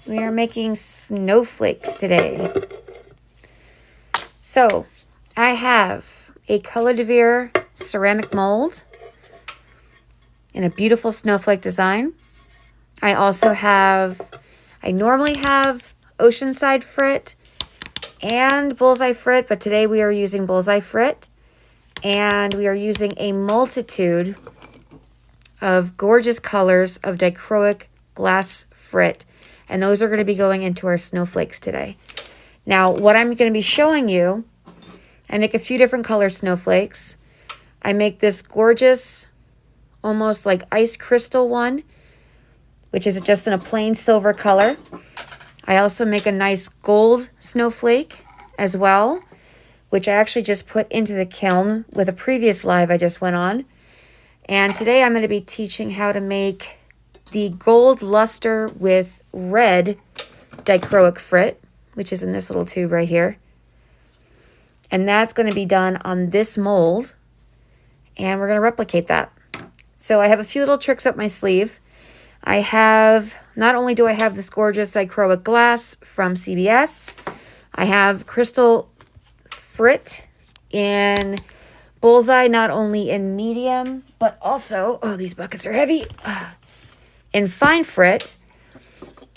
We are making snowflakes today. So, I have a Colour de Verre ceramic mold in a beautiful snowflake design. I normally have Oceanside Frit and Bullseye Frit, but today we are using Bullseye Frit. And we are using a multitude of gorgeous colors of Dichroic glass Frit. And those are going to be going into our snowflakes today. Now, what I'm going to be showing you, I make a few different color snowflakes. I make this gorgeous, almost like ice crystal one, which is just in a plain silver color. I also make a nice gold snowflake as well, which I actually just put into the kiln with a previous live I just went on. And today I'm going to be teaching how to make the gold luster with red Dichroic Frit, which is in this little tube right here. And that's going to be done on this mold. And we're going to replicate that. So I have a few little tricks up my sleeve. Not only do I have this gorgeous Dichroic glass from CBS, I have crystal Frit in Bullseye, not only in medium, but also, oh, these buckets are heavy, in fine Frit,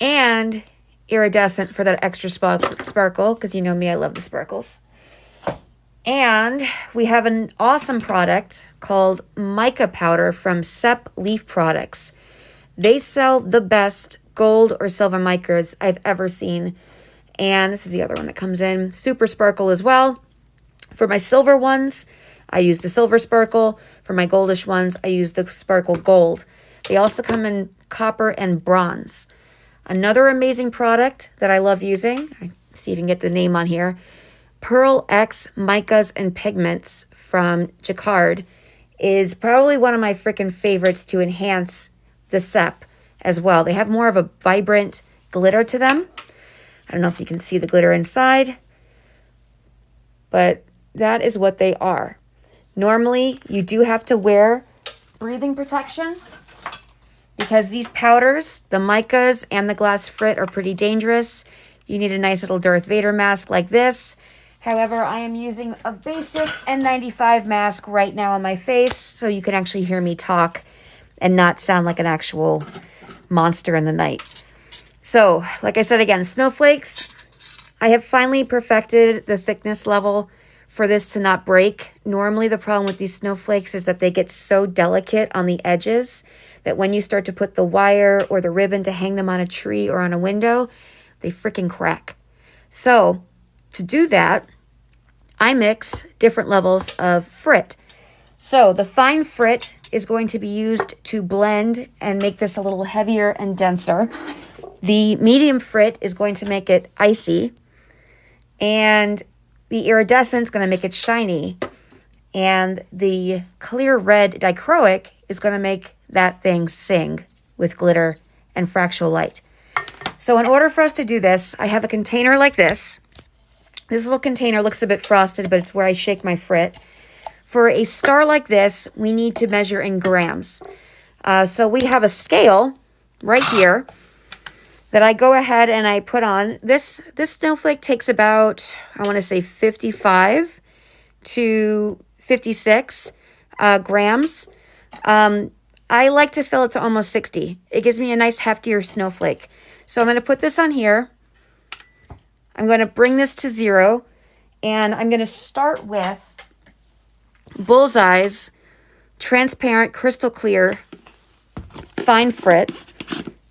and iridescent for that extra sparkle, because you know me, I love the sparkles. And we have an awesome product called mica powder from Sepp Leaf Products. They sell the best gold or silver micas I've ever seen. And this is the other one that comes in. Super sparkle as well. For my silver ones, I use the silver sparkle. For my goldish ones, I use the sparkle gold. They also come in copper and bronze. Another amazing product that I love using, I see if you can get the name on here, Pearl X Micas and Pigments from Jacquard is probably one of my freaking favorites to enhance the Sepp as well. They have more of a vibrant glitter to them. I don't know if you can see the glitter inside, but that is what they are. Normally, you do have to wear breathing protection because these powders, the micas and the glass Frit, are pretty dangerous. You need a nice little Darth Vader mask like this. However, I am using a basic N95 mask right now on my face so you can actually hear me talk and not sound like an actual monster in the night. So, like I said again, snowflakes, I have finally perfected the thickness level for this to not break. Normally, the problem with these snowflakes is that they get so delicate on the edges that when you start to put the wire or the ribbon to hang them on a tree or on a window, they freaking crack. So, to do that, I mix different levels of Frit. So, the fine Frit is going to be used to blend and make this a little heavier and denser. The medium Frit is going to make it icy. And the iridescent is going to make it shiny. And the clear red Dichroic is going to make that thing sing with glitter and fractal light. So in order for us to do this, I have a container like this. This little container looks a bit frosted, but it's where I shake my Frit. For a star like this, we need to measure in grams. So we have a scale right here that I go ahead and I put on. This snowflake takes about, I want to say 55 to 56 grams. I like to fill it to almost 60. It gives me a nice heftier snowflake. So I'm going to put this on here. I'm going to bring this to 0. And I'm going to start with Bullseye's transparent crystal clear fine Frit.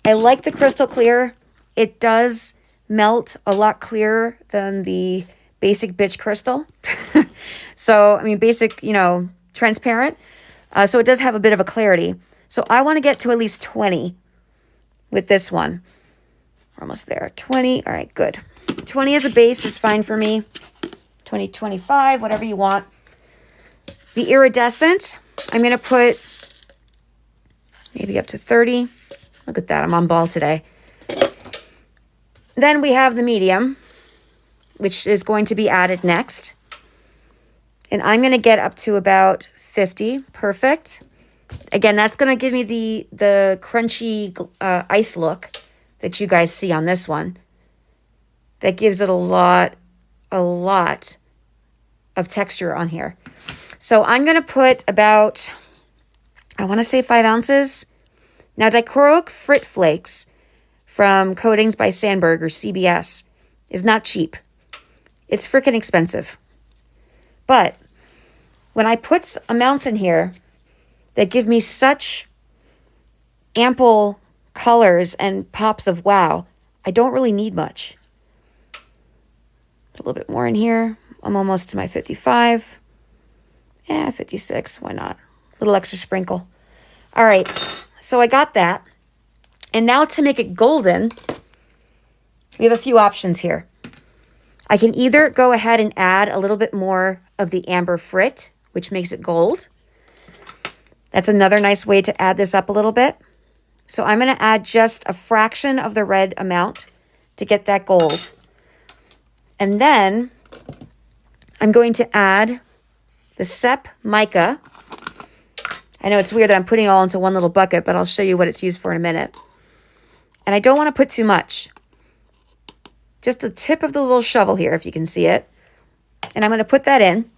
I like the crystal clear. It does melt a lot clearer than the basic bitch crystal. So, I mean, basic, transparent. So it does have a bit of a clarity. So I want to get to at least 20 with this one. We're almost there. 20. All right, good. 20 as a base is fine for me. 20, 25, whatever you want. The iridescent, I'm going to put maybe up to 30. Look at that. I'm on ball today. Then we have the medium, which is going to be added next. And I'm going to get up to about 50. Perfect. Again, that's going to give me the crunchy ice look that you guys see on this one. That gives it a lot of texture on here. So I'm going to put about, I want to say 5 ounces. Now, Dichroic Frit Flakes from Coatings by Sandberg, or CBS, is not cheap. It's freaking expensive. But when I put amounts in here that give me such ample colors and pops of wow, I don't really need much. Put a little bit more in here. I'm almost to my 55. 56, why not? A little extra sprinkle. All right, so I got that. And now to make it golden, we have a few options here. I can either go ahead and add a little bit more of the amber frit, which makes it gold. That's another nice way to add this up a little bit. So I'm going to add just a fraction of the red amount to get that gold. And then I'm going to add the Sepp Mica. I know it's weird that I'm putting it all into one little bucket, but I'll show you what it's used for in a minute. And I don't want to put too much. Just the tip of the little shovel here, if you can see it. And I'm going to put that in.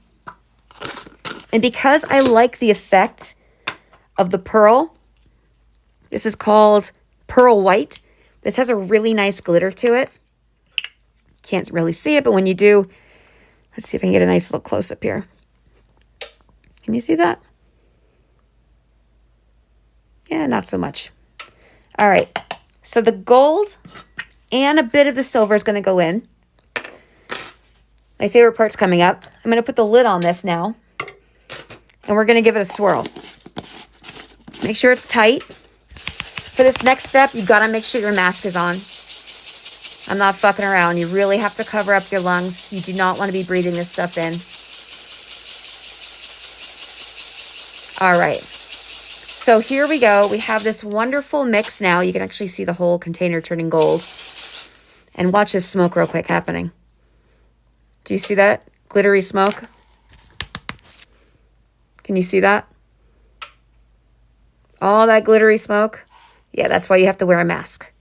And because I like the effect of the pearl, this is called Pearl White. This has a really nice glitter to it. Can't really see it, but when you do, let's see if I can get a nice little close-up here. Can you see that? Yeah, not so much. All right. So the gold and a bit of the silver is going to go in. My favorite part's coming up. I'm going to put the lid on this now. And we're going to give it a swirl. Make sure it's tight. For this next step, you've got to make sure your mask is on. I'm not fucking around. You really have to cover up your lungs. You do not want to be breathing this stuff in. All right. So here we go. We have this wonderful mix now. You can actually see the whole container turning gold. And watch this smoke real quick happening. Do you see that? Glittery smoke. Can you see that? All that glittery smoke. Yeah, that's why you have to wear a mask.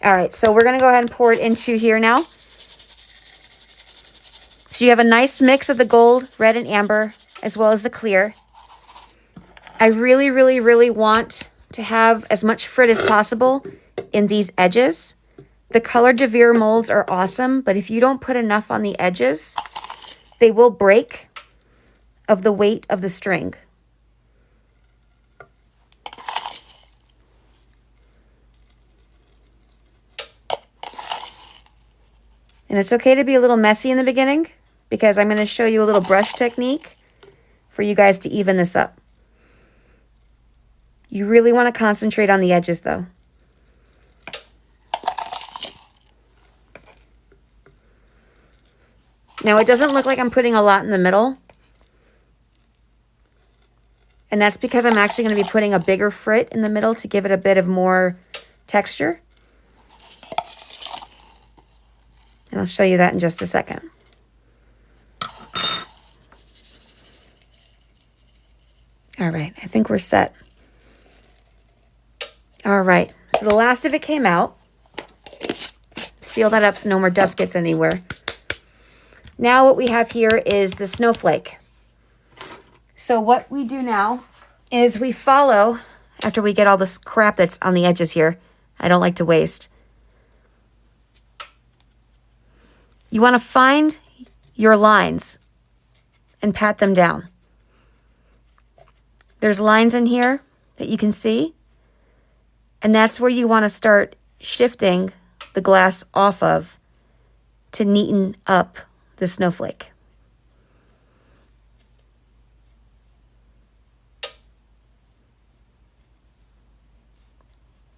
All right, so we're going to go ahead and pour it into here now. So you have a nice mix of the gold, red, and amber, as well as the clear. I really, really, really want to have as much frit as possible in these edges. The Colour de Verre molds are awesome, but if you don't put enough on the edges, they will break of the weight of the string. And it's okay to be a little messy in the beginning because I'm going to show you a little brush technique for you guys to even this up. You really want to concentrate on the edges though. Now it doesn't look like I'm putting a lot in the middle. And that's because I'm actually going to be putting a bigger frit in the middle to give it a bit of more texture. And I'll show you that in just a second. All right, I think we're set. All right, so the last of it came out. Seal that up so no more dust gets anywhere. Now what we have here is the snowflake. So what we do now is we follow, after we get all this crap that's on the edges here, I don't like to waste. You want to find your lines and pat them down. There's lines in here that you can see, and that's where you want to start shifting the glass off of to neaten up the snowflake.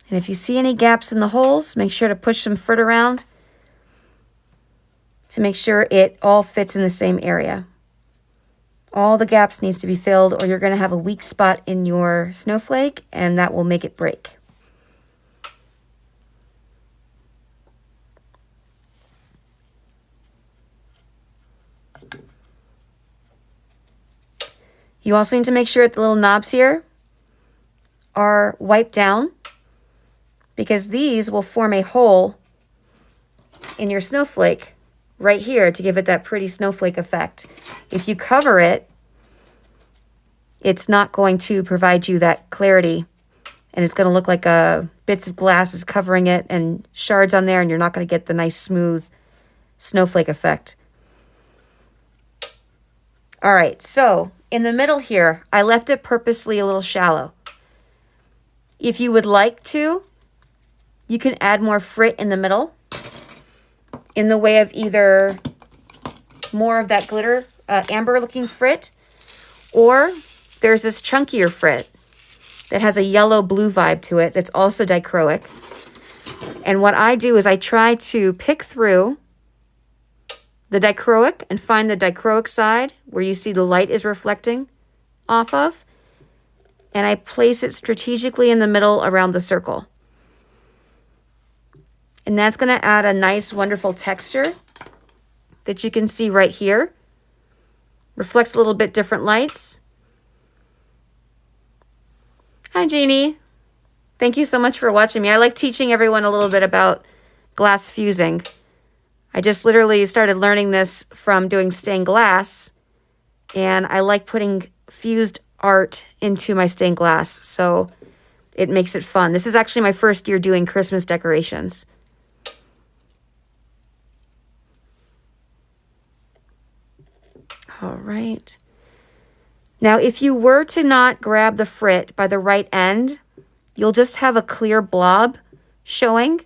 And if you see any gaps in the holes, make sure to push some frit around to make sure it all fits in the same area. All the gaps needs to be filled or you're going to have a weak spot in your snowflake and that will make it break. You also need to make sure that the little knobs here are wiped down because these will form a hole in your snowflake right here to give it that pretty snowflake effect. If you cover it, it's not going to provide you that clarity, and it's going to look like bits of glass is covering it and shards on there, and you're not going to get the nice smooth snowflake effect. All right, so in the middle here, I left it purposely a little shallow. If you would like to, you can add more frit in the middle in the way of either more of that glitter, amber looking frit, or there's this chunkier frit that has a yellow blue vibe to it that's also dichroic. And what I do is I try to pick through the dichroic and find the dichroic side where you see the light is reflecting off of, and I place it strategically in the middle around the circle. And that's going to add a nice, wonderful texture that you can see right here. Reflects a little bit different lights. Hi, Jeannie. Thank you so much for watching me. I like teaching everyone a little bit about glass fusing. I just literally started learning this from doing stained glass, and I like putting fused art into my stained glass, so it makes it fun. This is actually my first year doing Christmas decorations. All right. Now, if you were to not grab the frit by the right end, you'll just have a clear blob showing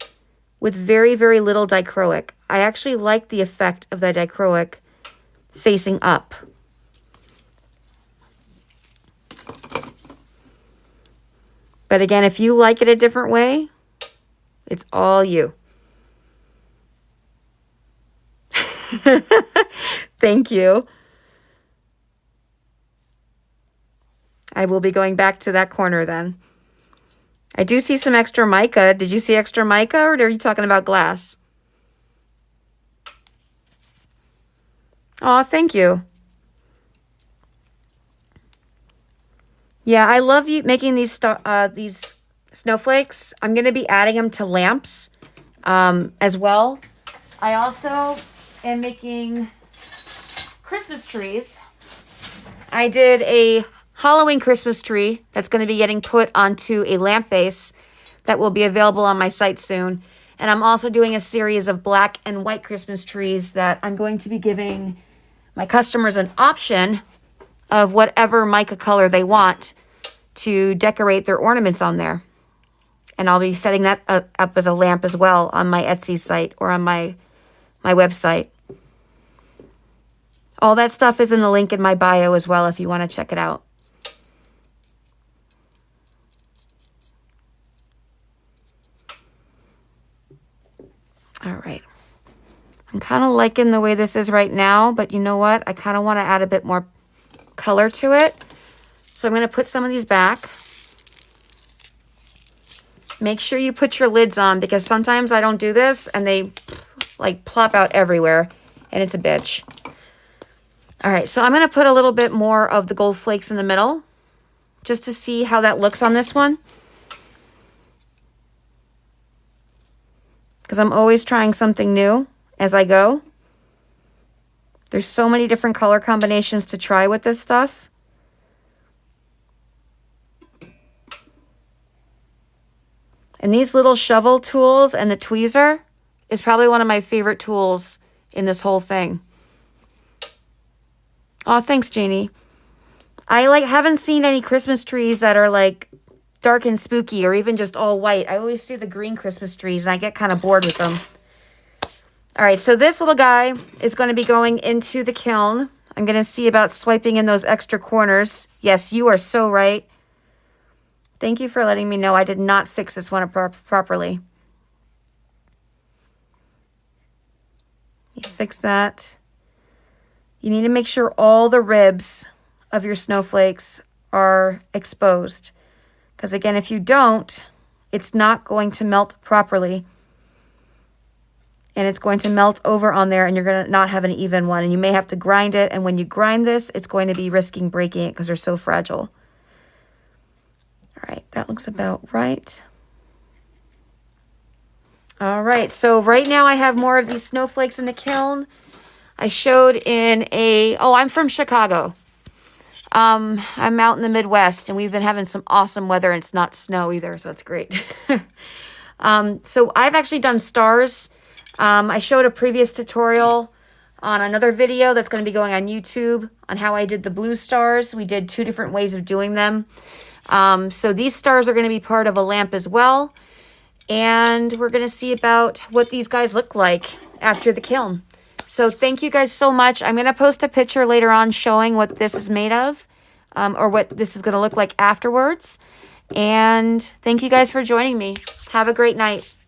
with very, very little dichroic. I actually like the effect of that dichroic facing up. But again, if you like it a different way, it's all you. Thank you. I will be going back to that corner then. I do see some extra mica. Did you see extra mica, or are you talking about glass? Oh, thank you. Yeah, I love you making these snowflakes. I'm going to be adding them to lamps as well. I also am making Christmas trees. I did a Halloween Christmas tree that's going to be getting put onto a lamp base that will be available on my site soon. And I'm also doing a series of black and white Christmas trees that I'm going to be giving my customers an option of whatever mica color they want to decorate their ornaments on there. And I'll be setting that up as a lamp as well on my Etsy site or on my website. All that stuff is in the link in my bio as well if you want to check it out. All right. I'm kind of liking the way this is right now, but you know what? I kind of want to add a bit more color to it. So I'm going to put some of these back. Make sure you put your lids on because sometimes I don't do this and they like plop out everywhere and it's a bitch. All right, so I'm going to put a little bit more of the gold flakes in the middle just to see how that looks on this one. Because I'm always trying something new as I go. There's so many different color combinations to try with this stuff. And these little shovel tools and the tweezer is probably one of my favorite tools in this whole thing. Oh, thanks, Janie. I haven't seen any Christmas trees that are like dark and spooky or even just all white. I always see the green Christmas trees and I get kind of bored with them. All right, so this little guy is going to be going into the kiln. I'm going to see about swiping in those extra corners. Yes, you are so right. Thank you for letting me know I did not fix this one properly. You fix that. You need to make sure all the ribs of your snowflakes are exposed. Because again, if you don't, it's not going to melt properly. And it's going to melt over on there and you're going to not have an even one. And you may have to grind it. And when you grind this, it's going to be risking breaking it because they're so fragile. All right, that looks about right. All right, so right now I have more of these snowflakes in the kiln. I showed in I'm from Chicago. I'm out in the Midwest, and we've been having some awesome weather, and it's not snow either, so it's great. So I've actually done stars. I showed a previous tutorial on another video that's going to be going on YouTube on how I did the blue stars. We did 2 different ways of doing them. So these stars are going to be part of a lamp as well. And we're going to see about what these guys look like after the kiln. So thank you guys so much. I'm going to post a picture later on showing what this is made of, or what this is going to look like afterwards. And thank you guys for joining me. Have a great night.